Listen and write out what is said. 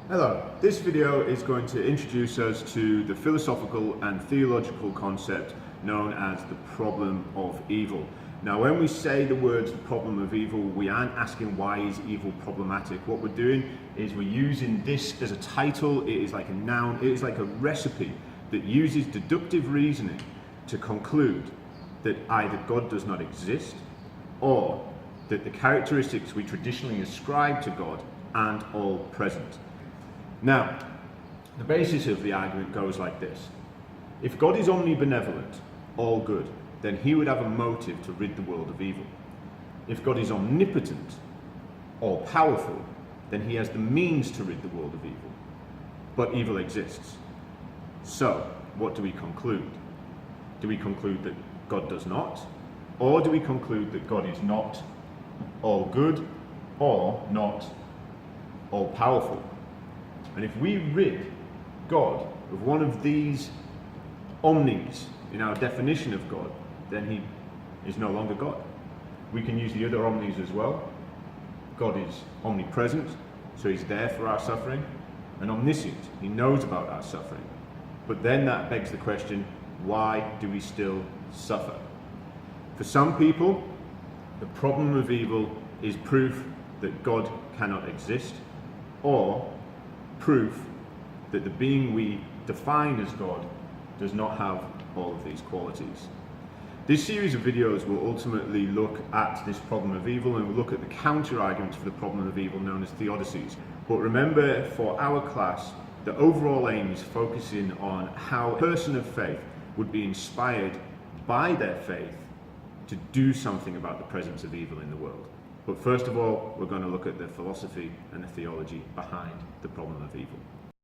Hello, this video is going to introduce us to the philosophical and theological concept known as the problem of evil. Now, when we say the words the problem of evil, we aren't asking why is evil problematic. What we're doing is we're using this as a title. It is like a noun, it is like a recipe that uses deductive reasoning to conclude that either God does not exist or that the characteristics we traditionally ascribe to God aren't all present. Now, the basis of the argument goes like this. If God is omnibenevolent, all good, then he would have a motive to rid the world of evil. If God is omnipotent, all powerful, then he has the means to rid the world of evil. But evil exists. So, what do we conclude? Do we conclude that God does not? Or do we conclude that God is not all good or not all powerful? And if we rid God of one of these omnis in our definition of God, then he is no longer God. We can use the other omnis as well. God is omnipresent, so he's there for our suffering, and omniscient, he knows about our suffering. But then that begs the question, why do we still suffer? For some people, the problem of evil is proof that God cannot exist, or proof that the being we define as God does not have all of these qualities. This series of videos will ultimately look at this problem of evil and we'll look at the counter-arguments for the problem of evil known as theodicies. But remember, for our class, the overall aim is focusing on how a person of faith would be inspired by their faith to do something about the presence of evil in the world. But first of all, we're going to look at the philosophy and the theology behind the problem of evil.